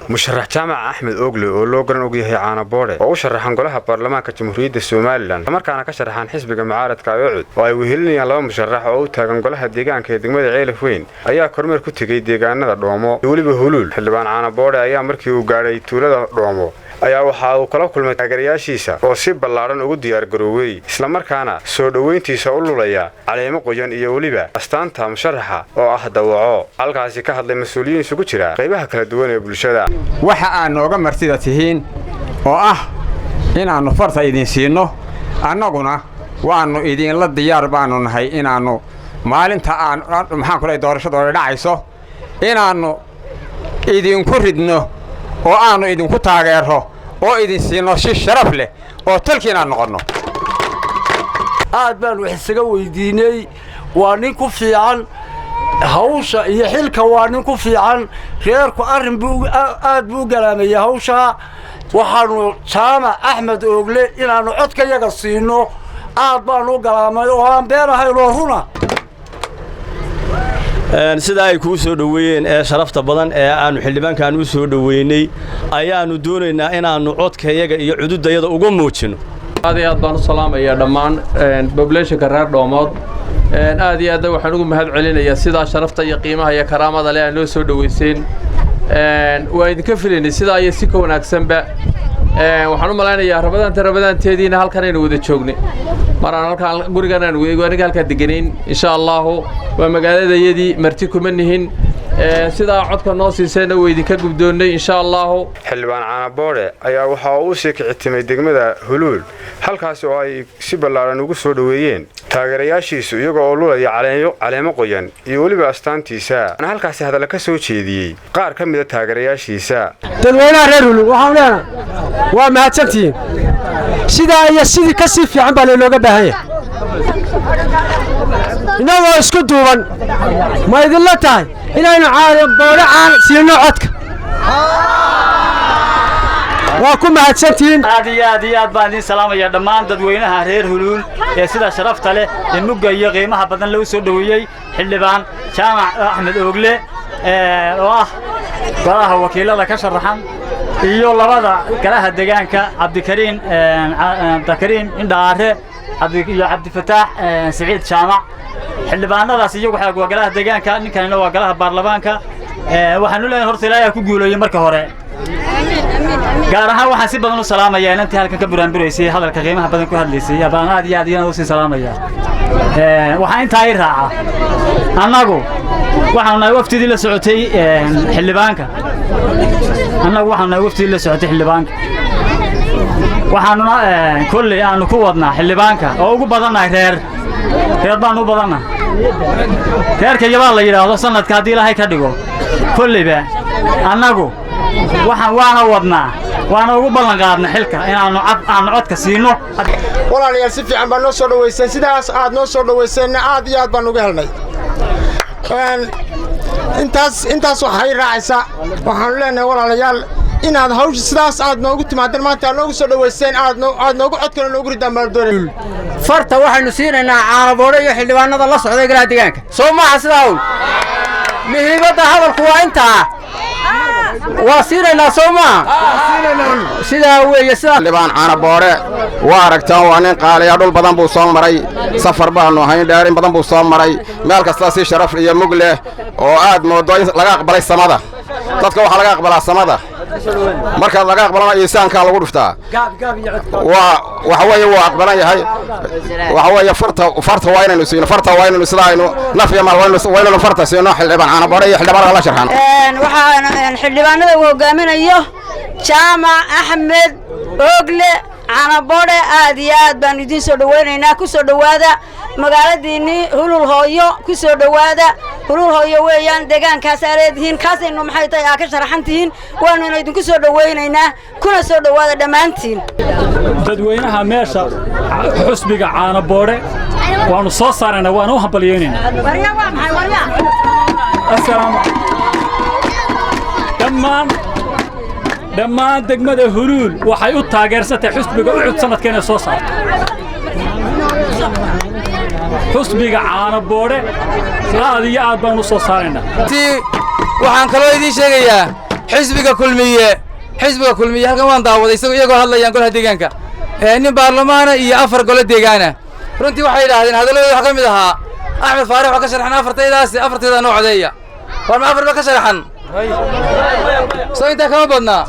musharax jaamac Axmed Oogle oo loo garan og yahay Caana Boode oo u sharaxan golaha baarlamaanka Jamhuuriyadda Soomaaliland markaana ka sharaxan xisbiga mucaaradka Ucud oo ay wehelinayaan laba musharax oo u taagan golaha deegaanka ee degmada Ceelafweyn ayaa kormeer ku tagay deegaanada Dhoomo iyo waliba Huluul xildhibaan Caana Boode ayaa markii uu gaaray tuulada Dhoomo ayaa waxa uu kala kulmay taageerayaashiisa oo si ballaaran ugu diyaar garoobay isla markaana soo dhaweyntiisa u lulaya caleemo qoyan iyo waliba astaanta musharaxa oo ah dawaco halkaasi ka hadlay mas'uuliyiin isugu jira qaybaha kala duwan ee bulshada waxa aan nooga martida tihiin oo ah inaanu farta idin siino annaguna waanu idin la diyaar baanu nahay inaanu maalinta aan maxaan ku leeyahay doorashada dhacayso inaanu idin ku ridno oo aanu idin ku taageero oo idin siino si sharaf leh oo talkiina noqono aad baan wax isaga weydiinay waa nin ku fiican hawsha iyo xilka waa nin ku fiican reerku arrin buu aad buu galaamayay hawsha waxaanu Jaamac Axmed Oogle inaanu codkayaga siino aad baan u galaamay oo aan beerahay loo runa sida ay ku soo dhaweeyeen ee sharafta badan ee aanu xildhibaankan u soo dhaweynay ayaanu doonaynaa inaanu codkayaga iyo cududayada uga muujino aad baan u salaamayaa dhammaan population-ka reer Dhoomood aad iyo aad waxaan ugu mahad celinayaa sida sharafta iyo qiimaha iyo karaamada leh aan loo soo dhaweyseen waa idinka filaynay sida ay si ka wanaagsanba waxaan u maleynayaa rabadaanteediina halkan aynu wada joognay maraan halkan gurigan aan aniga halka deganayn insha Allah waa magaaladayadii marti kuma nihin sida codka noo siisayna way idinka gubdoonay insha Allah xildhibaan Caana Boode ayaa waxa uu sii kicitimay degmada Huluul halkaas oo ay si ballaaran ugu soo dhaweeyeen taageerayaashiisu iyagoo oo lulaya caleemo qoyan iyo waliba astaantiisa ana halkaas hadal ka soo jeediyay qaar ka mid ah taageerayaashiisa dadweynaha reer Huluul waxaan leenahay waa mahadsantiin sida iyo sidii ka sii fiican baa looga baahan yahay inagoo isku duuban ma idin la tahay inaynu Caana Boode aan siino codka waa ku mahadsantiin aad baan idin salaamaya dhammaan dadweynaha reer Huluul ee sida sharafta leh ee mugga iyo qiimaha badan loo soo dhaweeyay xildhibaan Jaamac Axmed Oogle oo ah golaha wakiilada ka sharaxan iyo labada golaha deegaanka Cabdikariim Indhaare iyo Cabdifataax Saciid Jaamac xildhibaanadaas iyagu waxa golaha deegaanka ninkan waa golaha baarlamaanka waxaanu leeyahay horta Ilaahay ku guuleeyay marka hore gaar ahaan waxaan si badan u salaamayaa intii halkan ka buraanburaysay hadalka qiimaha badan ku hadlaysay baan aad iyo aad u sii salaamayaa waxaan intaa ay raaca annagu waxaan wafdidii la socotay xildhibaanka waxaanuna kulli aanu ku wadnaa xildhibaanka oo ugu badanahay reer baan u badanahay reerka yaba la yiraahdo sanadka hadii Ilaahay ka dhigo kulliba annagu waana wadnaa waana ugu ballan qaadnaa xilka inaanu codka siino walaalayaal si fiican baan noo soo dhaweysay sidaas aad noo soo dhaweyseen aad iyo aad baan uga helnay intaas waxay raacaysaa waxaan leenahay walaalayaal inaad hawsha sidaas aad noogu timaadeen maanta aad noogu soo dhaweyseen aad noogu codkana noogu ridaan baan doonay farta waxaanu siinaynaa Caana Boode iyo xildhibaanada la socday golaha deegaanka soo maaha sidaa muhiimadda hadalku waa intaa واسيرنا سوما سيدا ويا سيدا xildhibaan Caana Boode waa aragtaan waa nin qaaliya dhul badan buu soo maray safar baanu hayn dheerin badan buu soo maray meel kasta si sharaf iyo mug leh oo aad moodo laga aqbalay samada dadka waxa laga aqbalaa samada marka laga aqbalana insaanka lagu dhuftaa waxa weeye waa aqbalan yahay waxa weeye farta waa inaynu siino farta waa inaynu sidaaynu nafiya mal waa inaynu farta siino xildhibaan Caana Boode iyo xildhibaan la sharxan waxaan xildhibaanada uu hogaaminayo Jaamac Axmed Oogle Caana Boode aad iyo aad baan idin soo dhaweynaynaa ku soo dhawaada magaaladiini Huluul hooyo ku soo dhawaada Huluul hooyo weeyaan deegaankaas areediin kaasaynu maxay tahay ka sharaxantiin waanu idin ku soo dhaweynaynaa kuna soo dhawaada dhamaantiin dadweynaha meesha xusbiga Caana Boode waanu soo saarnaa waanu hambalyeynaa assalaamu dhammaan degmada Huluul waxay u taageersatay xusbiga Ucud sanadkeena soo saartay xusbiga Caana Boode aad iyo aad baan u soo saarnaa waxaan kaloo idin sheegayaa xisbiga kulmiye halkan waan daawaday iyagoo hadlayaan golaha deegaanka nin baarlamaana iyo 4 golo deegaana runtii waxay yidhaahdeen hadalladooda waxaa ka mid ahaa axmed faarax waa ka sharaxan afarteeda noo codeeya war ma 4 ba ka sharaxan soo intaa kama badnaa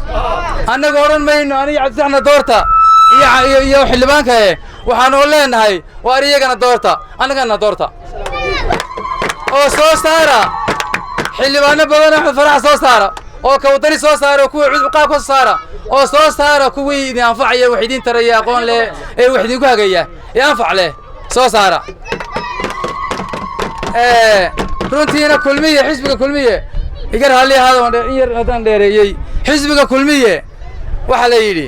annaga odhan mayno aniga cabditaxna doorta iyo xildhibaanka waxaanu leenahay waar iyagana doorta annagana doorta oo soo saara xildhibaano badan axmed faarax soo saara oo ka wadani soo saara kuwa cudqaab ka saara oo soo saara kuwii idin anfacaya wax idin taraya aqoon leh ee wax idin ku hagaya ee anfac leh soo saara runtiina kulmiye xisbiga kulmiye igar hali hada in yar hadan dheereeyay xisbiga kulmiye waxa la yiri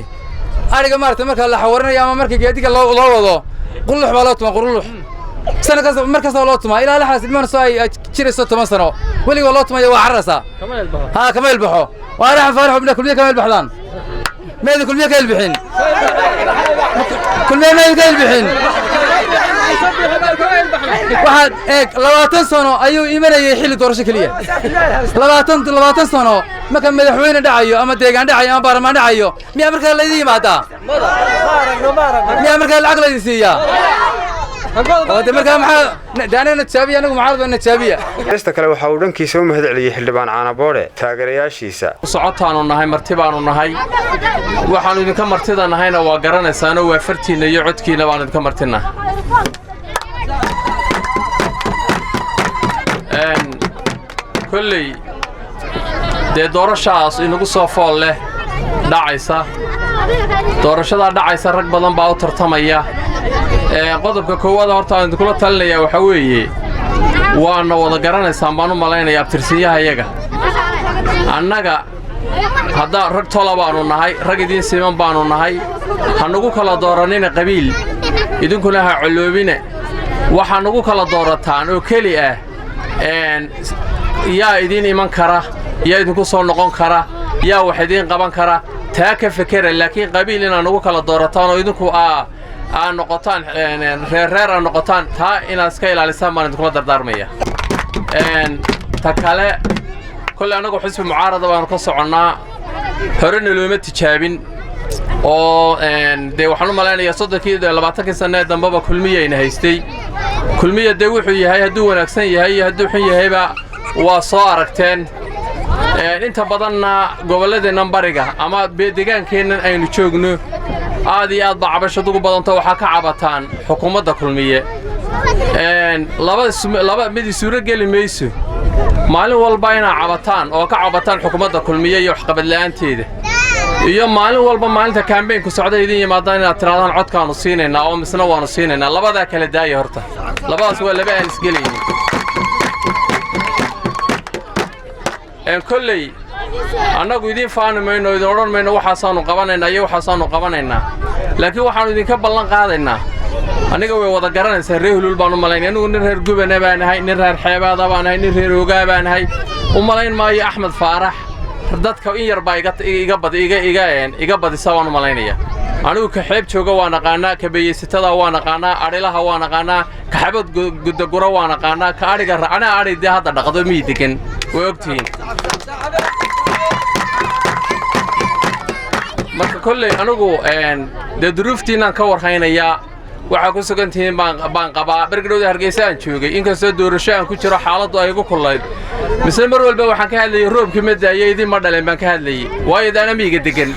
ariga maarta marka la xawarinayo ama marka geediga loo wado qulux baa loo tuma qulux سنة مركز الله تما إلى لحظة من صاي شير الصوت ما صنوا ولي والله تما يوا عرسة ها كمان يلبحوا وأنا فرح ابن كل كمان يلبحلان ما يدي كل مية يلبحين كل ما يدي يلبحين واحد هيك لواتن سنة أيو إيمان يحل دور شكلية لواتن سنة ما كان مدحوين دعيو أما ديجان دعيو أما بارمان دعيو مي أمريكا اللي دي ماتا مي أمريكا العقل اللي سيا heesta kale waxa uu dhankiisa u mahad celiyay xildhibaan Caanaboore taageerayaashiisa socotaanu nahay martibaanu nahay waxaanu idinka martida nahayna waa garanaysaano waa fartiina iyo codkiina baan idinka martina kulley dee doorashaas inagu soo fool leh dhacaysa doorashada dhacaysa rag badan baa u tartamaya qodobka koowaad horta aan kula talinaya waxa weeye waana wada garanaysan baan u malaynayaa abtirsiyaha iyaga annaga hadda rag tola baanu nahay rag idin siman baanu nahay hanugu kala dooranina qabiil idinkuna ha culuubina waxa nagu kala doorataan oo kali ah yaa idin iman kara yaa idinku soo noqon kara yaa wax idin qaban kara taa ka fikira laakiin qabiil inaan nagu kala doorataan oo idinku aan noqotaan reer aan noqotaan taa inaad iska ilaalisaan baan idinkula dardaarmaya ta kale kulli anagu xisbi mucaarada baanu ka soconnaa horena looma tijaabin oo dee waxaan u malaynayaa 20 sano dambaba kulmiyayna haystay kulmiya dee wuxuu yahay hadduu wanaagsan yahay iyo hadduu xun yahayba waa soo aragteen inta badanna gobolladeena bariga ama deegaankeennan aynu joogno aad iyo aad baa cabashadu ugu badanto waxaa ka cabataan xukuumadda kulmiye laba mid suuro geli mayso maalin walba inaa cabataan oo ka cabataan xukuumadda kulmiye iyo waxqabad la'aanteeda iyo maalin walba maalinta campaign-ku socda idin yimaadaan inaad tiraadaan codkaanu siinaynaa oo misna waanu siinaynaa labadaa kala daaya horta labadaas waa laba aan isgelaynin kolley annagu idin faani mayno idin odhan mayno waxaasaanu qabanaynaa iyo waxaasaanu qabanaynaa laakiin waxaanu idinka ballan qaadaynaa aniga way wada garanaysaa reer hulul baan u malaynaya anigu nin reer gubana baan ahay nin reer xeebaada baan ahay nin reer ogaa baan ahay u malayn maayo axmed faarax dadka in yar baa iga badisa waan u malaynaya anigu ka xeeb jooga waan aqaanaa ka beeyeysatada waan aqaanaa adhilaha waan aqaanaa ka xabad gudagura waan aqaanaa ka adhiga anaa adhi dee hadda dhaqdo mii degan way ogtihiin marka kolley anigu dee duruuftiinaan ka warhaynayaa waxaa ku sugan tihiin baan qabaa bergadhowda hargeysa aan joogay inkastoo doorasho aan ku jiro xaaladdu ay igu kullayd mise mar walba waxaan ka hadlayay roobkii ma daayay idin ma dhaleen baan ka hadlayay waayo daana miiga degan